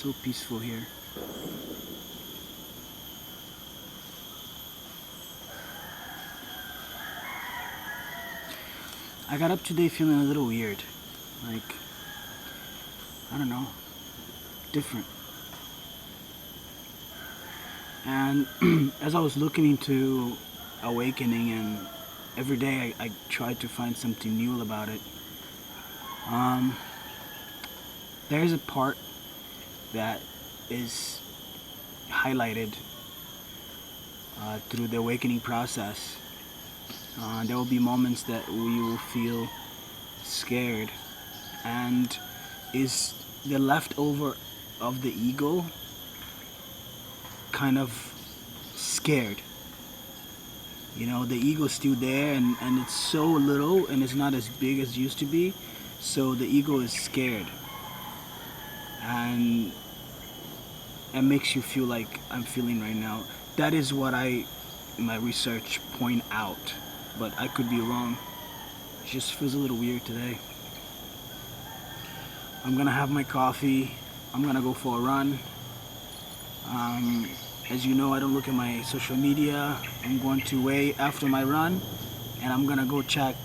So peaceful here. I got up today feeling a little weird. Like, I don't know, different. And as I was looking into awakening, and every day I tried to find something new about it, there's a part that is highlighted through the awakening process. There will be moments that we will feel scared, and is the leftover of the ego kind of scared. You know, the ego's still there, and it's so little and it's not as big as it used to be, so the ego is scared, and it makes you feel like I'm feeling right now. That is what my research point out, but I could be wrong. It just feels a little weird today. I'm gonna have my coffee. I'm gonna go for a run. As you know, I don't look at my social media. I'm going to wait after my run, and I'm gonna go check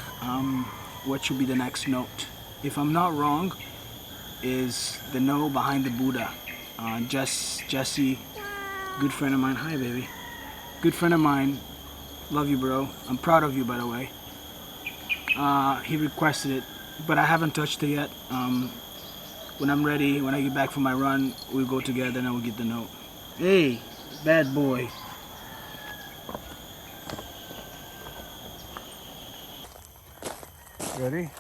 what should be the next note. If I'm not wrong, is the no behind the Buddha. Jesse, good friend of mine. Hi, baby. Good friend of mine. Love you, bro. I'm proud of you, by the way. He requested it, but I haven't touched it yet. When I'm ready, when I get back from my run, we'll go together and I will get the note. Hey, bad boy. Ready?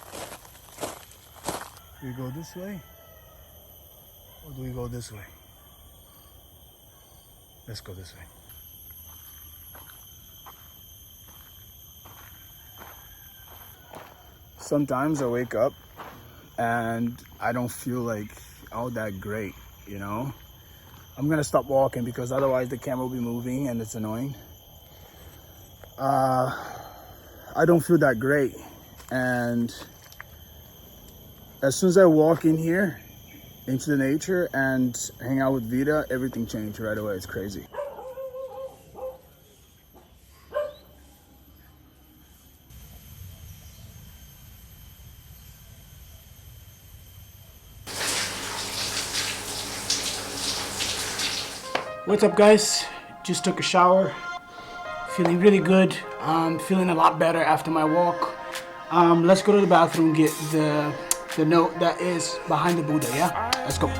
Do we go this way? Or do we go this way? Let's go this way. Sometimes I wake up and I don't feel like all that great, you know? I'm gonna stop walking because otherwise the camera will be moving and it's annoying. I don't feel that great, and as soon as I walk in here into the nature and hang out with Vita, everything changed right away. It's crazy. What's up, guys? Just took a shower, feeling really good. Feeling a lot better after my walk. Let's go to the bathroom, get the note that is behind the Buddha. Yeah, let's go.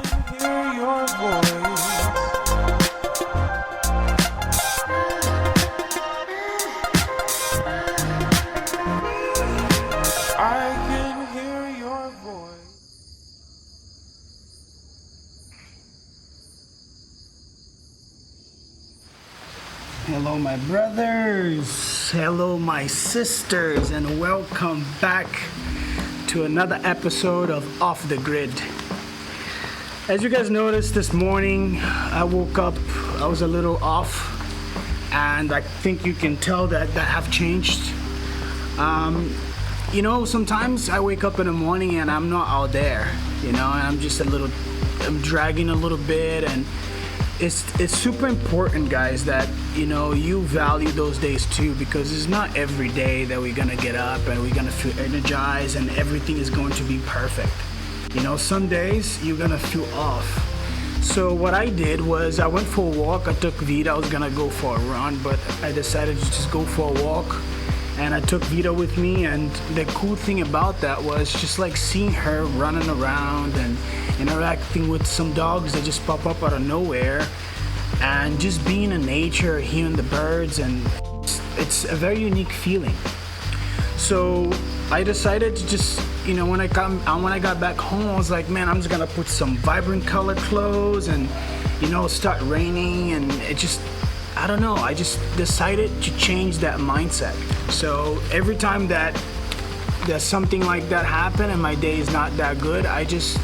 Hello my brothers, hello my sisters, and welcome back to another episode of Off the Grid. As you guys noticed this morning, I woke up, I was a little off, and I think you can tell that have changed. You know, sometimes I wake up in the morning and I'm not out there, you know, and I'm dragging a little bit, and it's super important, guys, that you know you value those days too, because it's not every day that we're gonna get up and we're gonna feel energized and everything is going to be perfect. You know, some days you're gonna feel off. So what I did was I went for a walk. I took Vita. I was gonna go for a run, but I decided to just go for a walk, and I took Vita with me. And the cool thing about that was just like seeing her running around and interacting with some dogs that just pop up out of nowhere, and just being in nature, hearing the birds, and it's a very unique feeling. So I decided to just, you know, when I got back home, I was like, man, I'm just gonna put some vibrant color clothes and, you know, start raining, and it just, I don't know, I just decided to change that mindset. So every time that there's something like that happen and my day is not that good, I just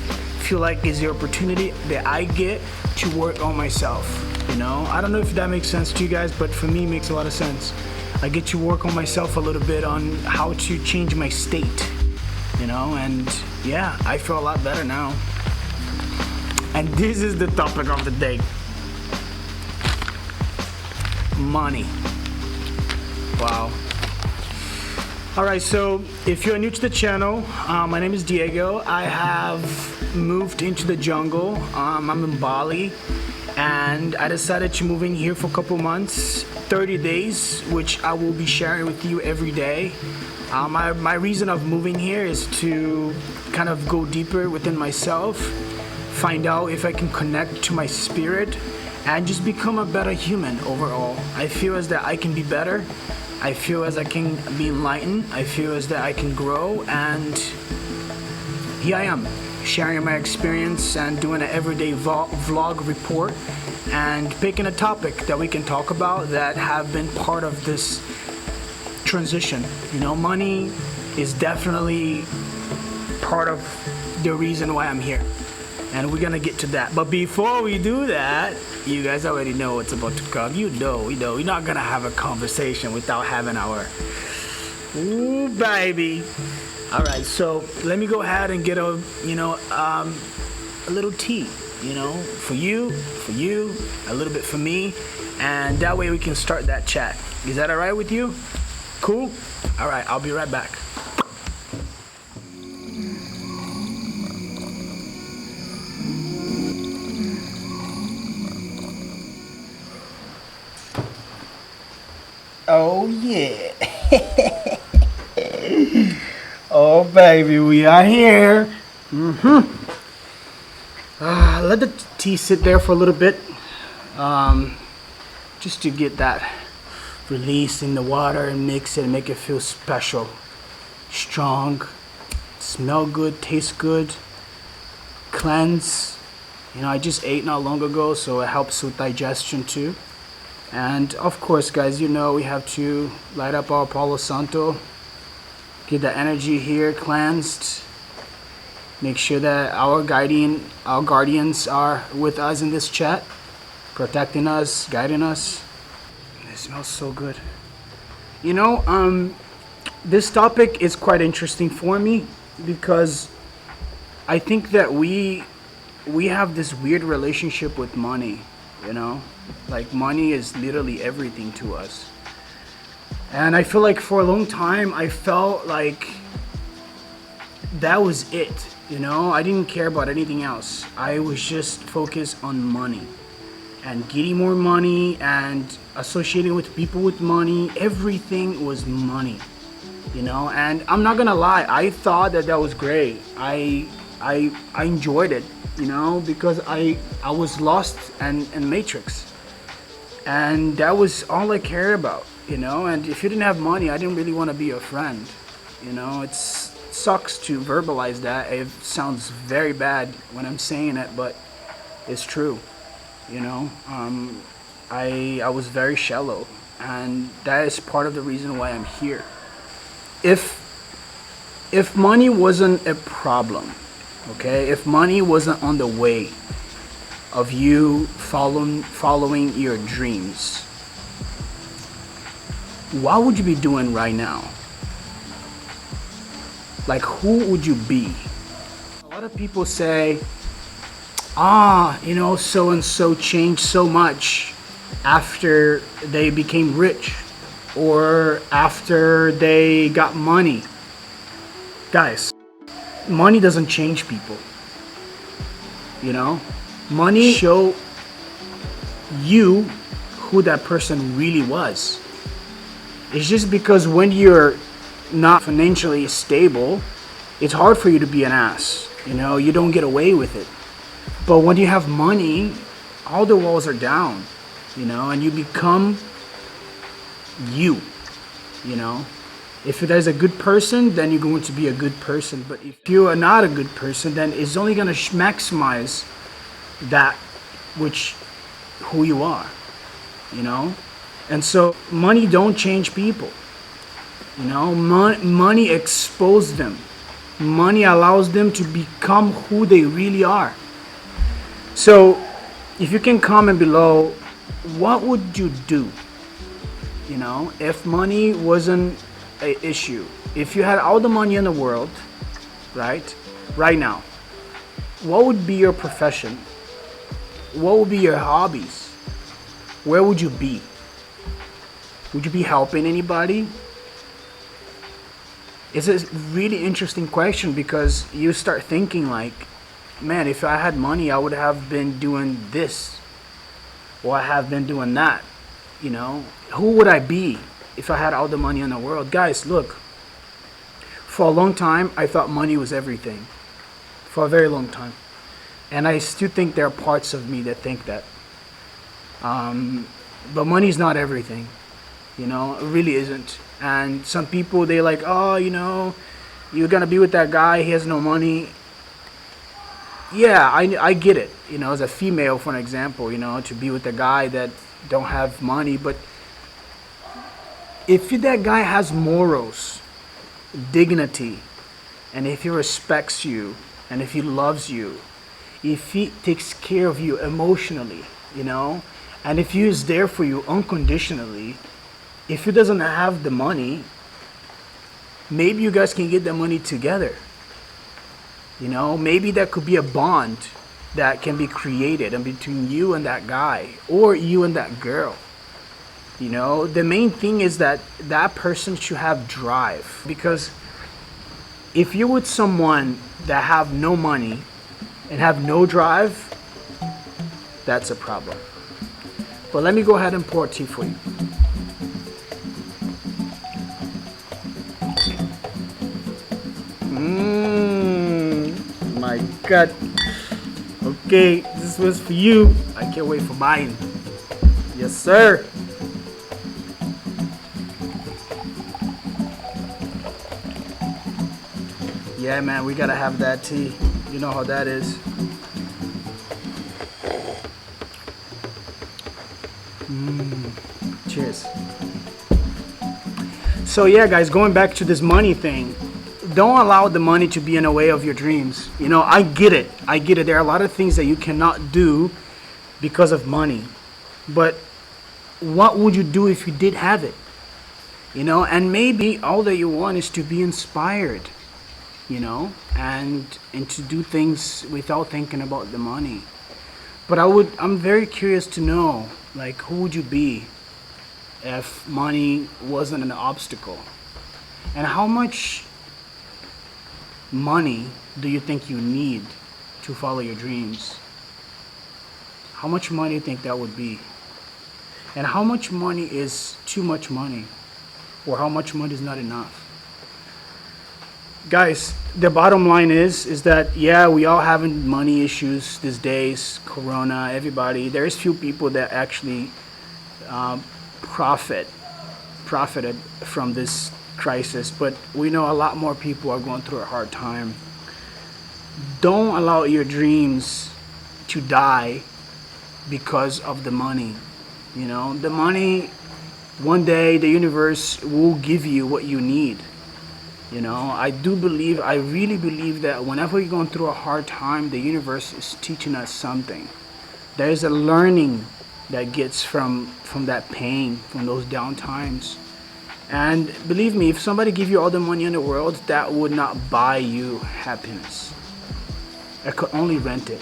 feel like it's the opportunity that I get to work on myself. You know, I don't know if that makes sense to you guys, but for me it makes a lot of sense. I get to work on myself a little bit on how to change my state, you know, and yeah, I feel a lot better now. And this is the topic of the day. Money. Wow. Alright, so if you're new to the channel, my name is Diego. I have moved into the jungle. I'm in Bali, and I decided to move in here for a couple months, 30 days, which I will be sharing with you every day. My reason of moving here is to kind of go deeper within myself, find out if I can connect to my spirit, and just become a better human overall. I feel as that I can be better. I feel as I can be enlightened. I feel as that I can grow, and here I am, sharing my experience and doing an everyday vlog report and picking a topic that we can talk about that have been part of this transition. You know, money is definitely part of the reason why I'm here, and we're gonna get to that. But before we do that, you guys already know what's about to come. You know, we're not gonna have a conversation without having our ooh baby. All right, so let me go ahead and get a little tea, for you, a little bit for me, and that way we can start that chat. Is that all right with you? Cool. All right, I'll be right back. Oh yeah. Oh baby, we are here. Let the tea sit there for a little bit, just to get that release in the water and mix it and make it feel special, strong, smell good, taste good, cleanse. I just ate not long ago, so it helps with digestion too. And of course, guys, we have to light up our Palo Santo, get the energy here cleansed, make sure that our guardians are with us in this chat, protecting us, guiding us. It smells so good. This topic is quite interesting for me because I think that we have this weird relationship with money. Like money is literally everything to us. And I feel like for a long time I felt like that was it. I didn't care about anything else. I was just focused on money and getting more money and associating with people with money. Everything was money, and I'm not gonna lie, I thought that was great. I enjoyed it, because I was lost in Matrix, and that was all I cared about, and if you didn't have money, I didn't really want to be your friend. It sucks to verbalize that. It sounds very bad when I'm saying it, but it's true. I was very shallow, and that is part of the reason why I'm here. If money wasn't a problem, okay, if money wasn't on the way of you following your dreams, what would you be doing right now? Like, who would you be? A lot of people say, so and so changed so much after they became rich or after they got money. Guys, money doesn't change people. Money show you who that person really was. It's just because when you're not financially stable, it's hard for you to be an ass. You don't get away with it. But when you have money, all the walls are down, and you become you. If there's a good person, then you're going to be a good person. But if you are not a good person, then it's only going to maximize that who you are, And so money don't change people. Money exposes them. Money allows them to become who they really are. So if you can comment below, what would you do? If money wasn't an issue, if you had all the money in the world, right now, what would be your profession? what would be your hobbies? Where would you be? Would you be helping anybody? It's a really interesting question because you start thinking like, man, if I had money, I would have been doing this, or I have been doing that. You know, who would I be if I had all the money in the world? Guys, look, for a long time, I thought money was everything. For a very long time. And I still think there are parts of me that think that. But money's not everything. You know, it really isn't. And some people, they like, oh, you know, you're going to be with that guy, he has no money. Yeah, I get it. You know, as a female, for an example, you know, to be with a guy that don't have money. But if that guy has morals, dignity, and if he respects you, and if he loves you, if he takes care of you emotionally, you know, and if he is there for you unconditionally, if he doesn't have the money, maybe you guys can get the money together. You know, maybe that could be a bond that can be created and between you and that guy, or you and that girl. You know, the main thing is that that person should have drive, because if you're with someone that have no money and have no drive, that's a problem. But let me go ahead and pour tea for you. My God. Okay, this was for you. I can't wait for mine. Yes, sir. Yeah, man, we gotta have that tea. You know how that is. Cheers. So yeah, guys, going back to this money thing, don't allow the money to be in the way of your dreams. You know, I get it. There are a lot of things that you cannot do because of money. But what would you do if you did have it? You know, and maybe all that you want is to be inspired, you know, and to do things without thinking about the money. But I'm very curious to know, like, who would you be if money wasn't an obstacle? And how much money do you think you need to follow your dreams? How much money do you think that would be? And how much money is too much money? Or how much money is not enough? Guys, the bottom line is that, yeah, we all having money issues these days, Corona, everybody. There's few people that actually profited from this crisis, but we know a lot more people are going through a hard time. Don't allow your dreams to die because of the money. You know, the money, one day the universe will give you what you need. You know, I really believe that whenever you're going through a hard time, the universe is teaching us something. There's a learning that gets from that pain, from those down times. And believe me, if somebody give you all the money in the world, that would not buy you happiness. It could only rent it.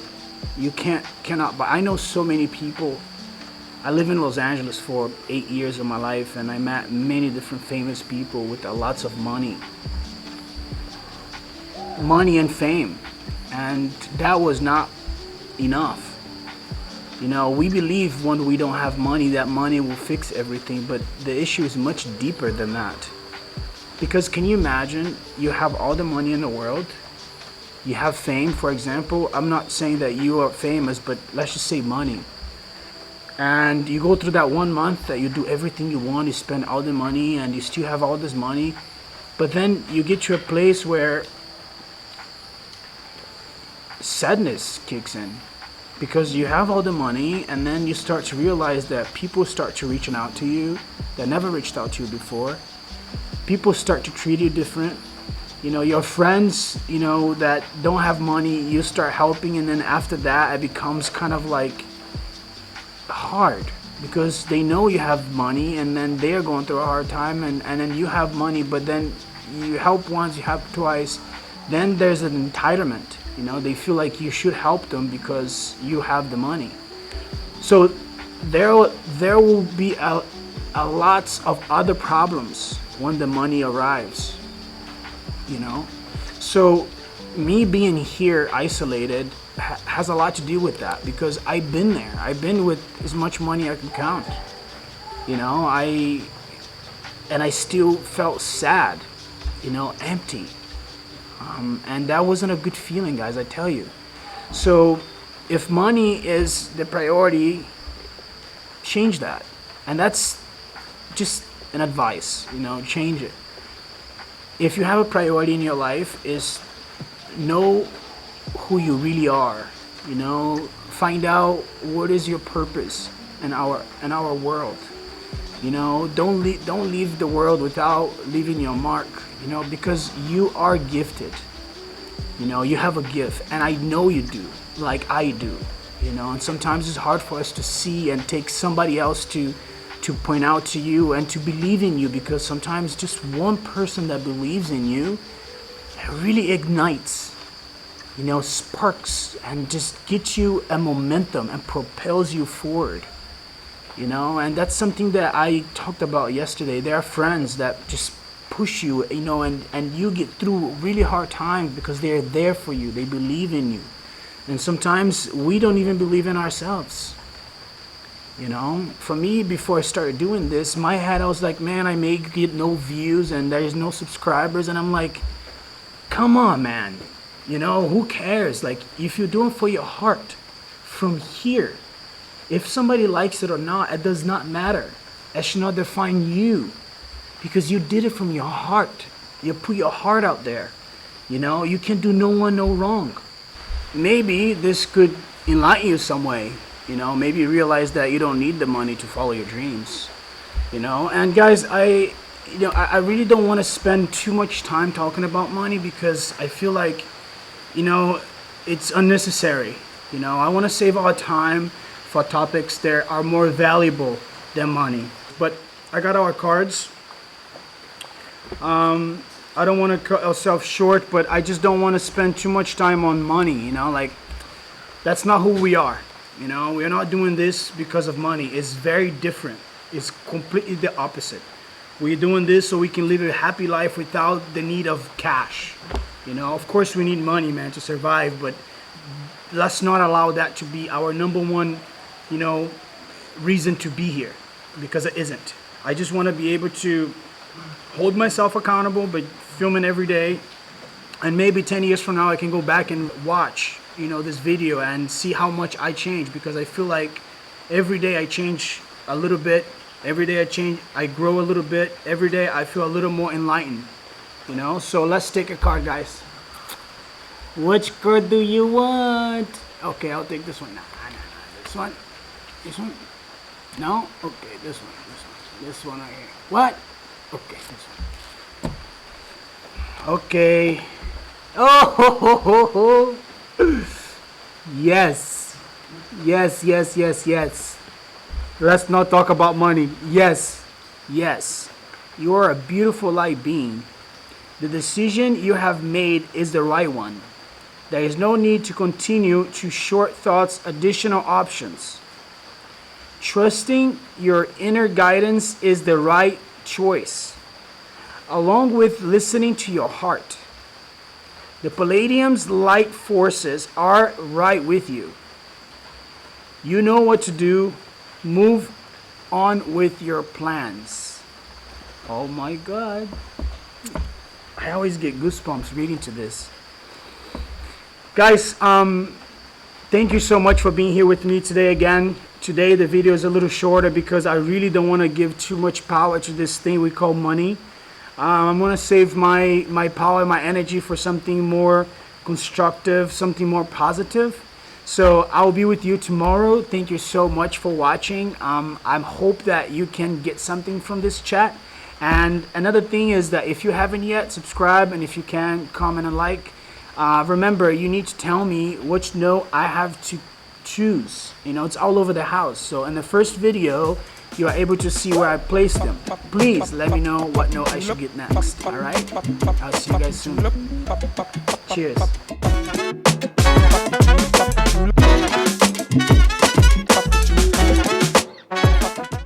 You cannot buy. I know so many people. I live in Los Angeles for 8 years of my life, and I met many different famous people with lots of money and fame, and that was not enough. You know, we believe when we don't have money, that money will fix everything, but the issue is much deeper than that. Because can you imagine, you have all the money in the world, you have fame, for example. I'm not saying that you are famous, but let's just say money. And you go through that 1 month that you do everything you want, you spend all the money, and you still have all this money. But then you get to a place where sadness kicks in. Because you have all the money, and then you start to realize that people start to reaching out to you that never reached out to you before. People start to treat you different. You know, your friends, you know, that don't have money, you start helping, and then after that, it becomes kind of like hard because they know you have money, and then they're going through a hard time, and then you have money, but then you help once, you help twice, then there's an entitlement. You know, they feel like you should help them because you have the money. So there will be a lots of other problems when the money arrives, you know. So me being here isolated has a lot to do with that, because I've been there. I've been with as much money I can count, you know. And I still felt sad, you know, empty, and that wasn't a good feeling, guys, I tell you. So if money is the priority, change that. And that's just an advice, you know, change it. If you have a priority in your life, is know who you really are, you know, find out what is your purpose in our world. You know, don't leave the world without leaving your mark, you know, because you are gifted. You know, you have a gift, and I know you do, like I do, you know. And sometimes it's hard for us to see and take somebody else to point out to you and to believe in you, because sometimes just one person that believes in you really ignites, you know, sparks, and just gets you a momentum and propels you forward, you know. And that's something that I talked about yesterday. There are friends that just push you, you know, and you get through really hard times because they're there for you. They believe in you. And sometimes we don't even believe in ourselves. You know, for me, before I started doing this, my head, I was like, man, I may get no views and there's no subscribers. And I'm like, come on, man. You know, who cares? Like, if you're doing for your heart from here, if somebody likes it or not, it does not matter. It should not define you, because you did it from your heart. You put your heart out there. You know, you can do no one no wrong. Maybe this could enlighten you some way. You know, maybe you realize that you don't need the money to follow your dreams. You know, and guys, I really don't want to spend too much time talking about money, because I feel like, you know, it's unnecessary. You know, I want to save our time for topics that are more valuable than money. But I got our cards. I don't want to cut ourselves short, but I just don't want to spend too much time on money, you know, like, that's not who we are. You know, we're not doing this because of money. It's very different. It's completely the opposite. We're doing this so we can live a happy life without the need of cash. You know, of course we need money, man, to survive, but let's not allow that to be our number one, you know, reason to be here, because it isn't. I just want to be able to hold myself accountable, but filming every day, and maybe 10 years from now I can go back and watch, you know, this video and see how much I changed, because I feel like every day I change a little bit. Every day I grow a little bit. Every day I feel a little more enlightened, you know. So let's take a card, guys. Which card do you want? Okay, I'll take this one. Nah. This one. This one. No. Okay, this one. This one right here. What? Okay, this one. Okay. Oh. Yes. Let's not talk about money. Yes. You are a beautiful light being. The decision you have made is the right one. There is no need to continue to short thoughts additional options. Trusting your inner guidance is the right choice, along with listening to your heart. The Palladium's light forces are right with you. You know what to do. Move on with your plans. Oh my God. I always get goosebumps reading to this. Guys, thank you so much for being here with me today again. Today the video is a little shorter because I really don't want to give too much power to this thing we call money. I'm going to save my power, my energy for something more constructive, something more positive. So I'll be with you tomorrow. Thank you so much for watching. I hope that you can get something from this chat. And another thing is that if you haven't yet, subscribe, and if you can, comment and like. Remember, you need to tell me which note I have to choose. You know, it's all over the house. So in the first video, you are able to see where I place them. Please let me know what note I should get next. All right? I'll see you guys soon. Cheers.